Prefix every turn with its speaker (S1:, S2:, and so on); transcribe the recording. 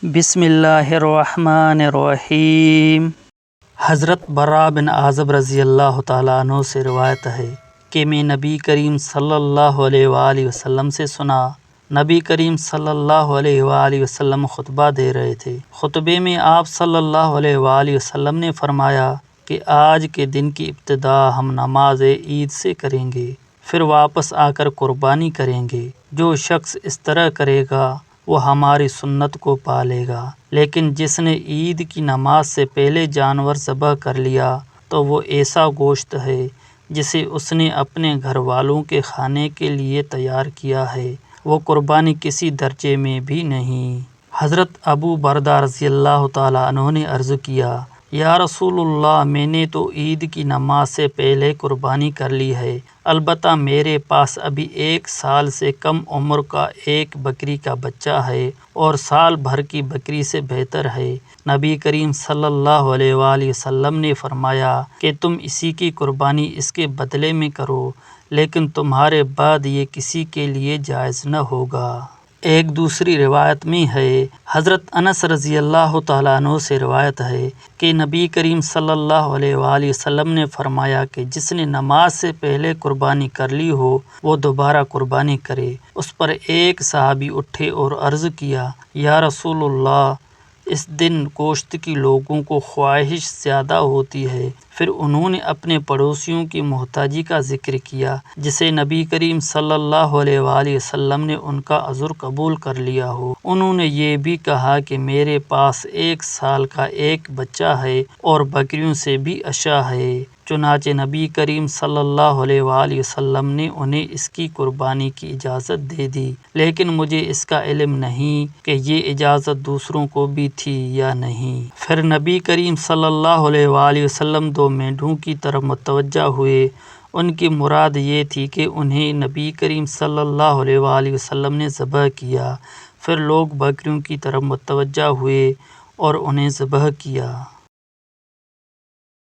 S1: بسم اللہ الرحمن الرحیم۔ حضرت براء بن عازب رضی اللہ تعالیٰ عنہ سے روایت ہے کہ میں نبی کریم صلی اللہ علیہ وآلہ وسلم سے سنا۔ نبی کریم صلی اللہ علیہ وآلہ وسلم خطبہ دے رہے تھے۔ خطبے میں آپ صلی اللہ علیہ وآلہ وسلم نے فرمایا کہ آج کے دن کی ابتدا ہم نماز عید سے کریں گے، پھر واپس آ کر قربانی کریں گے۔ جو شخص اس طرح کرے گا وہ ہماری سنت کو پالے گا، لیکن جس نے عید کی نماز سے پہلے جانور ذبح کر لیا تو وہ ایسا گوشت ہے جسے اس نے اپنے گھر والوں کے کھانے کے لیے تیار کیا ہے، وہ قربانی کسی درجے میں بھی نہیں۔ حضرت ابو بردہ رضی اللہ تعالیٰ عنہ نے عرض کیا، یا رسول اللہ، میں نے تو عید کی نماز سے پہلے قربانی کر لی ہے، البتہ میرے پاس ابھی 1 سال سے کم عمر کا ایک بکری کا بچہ ہے اور سال بھر کی بکری سے بہتر ہے۔ نبی کریم صلی اللہ علیہ وآلہ وسلم نے فرمایا کہ تم اسی کی قربانی اس کے بدلے میں کرو، لیکن تمہارے بعد یہ کسی کے لیے جائز نہ ہوگا۔ ایک دوسری روایت میں ہے، حضرت انس رضی اللہ تعالیٰ عنہ سے روایت ہے کہ نبی کریم صلی اللہ علیہ وآلہ وسلم نے فرمایا کہ جس نے نماز سے پہلے قربانی کر لی ہو وہ دوبارہ قربانی کرے۔ اس پر ایک صحابی اٹھے اور عرض کیا، یا رسول اللہ، اس دن گوشت کی لوگوں کو خواہش زیادہ ہوتی ہے۔ پھر انہوں نے اپنے پڑوسیوں کی محتاجی کا ذکر کیا، جسے نبی کریم صلی اللہ علیہ وآلہ وسلم نے ان کا عذر قبول کر لیا ہو۔ انہوں نے یہ بھی کہا کہ میرے پاس 1 سال کا ایک بچہ ہے اور بکریوں سے بھی اشیاء ہے، چنانچہ نبی کریم صلی اللہ علیہ وآلہ وسلم نے انہیں اس کی قربانی کی اجازت دے دی، لیکن مجھے اس کا علم نہیں کہ یہ اجازت دوسروں کو بھی تھی یا نہیں۔ پھر نبی کریم صلی اللہ علیہ وآلہ وسلم 2 مینڈھوں کی طرف متوجہ ہوئے۔ ان کی مراد یہ تھی کہ انہیں نبی کریم صلی اللہ علیہ وآلہ وسلم نے ذبح کیا۔ پھر لوگ بکریوں کی طرف متوجہ ہوئے اور انہیں ذبح کیا۔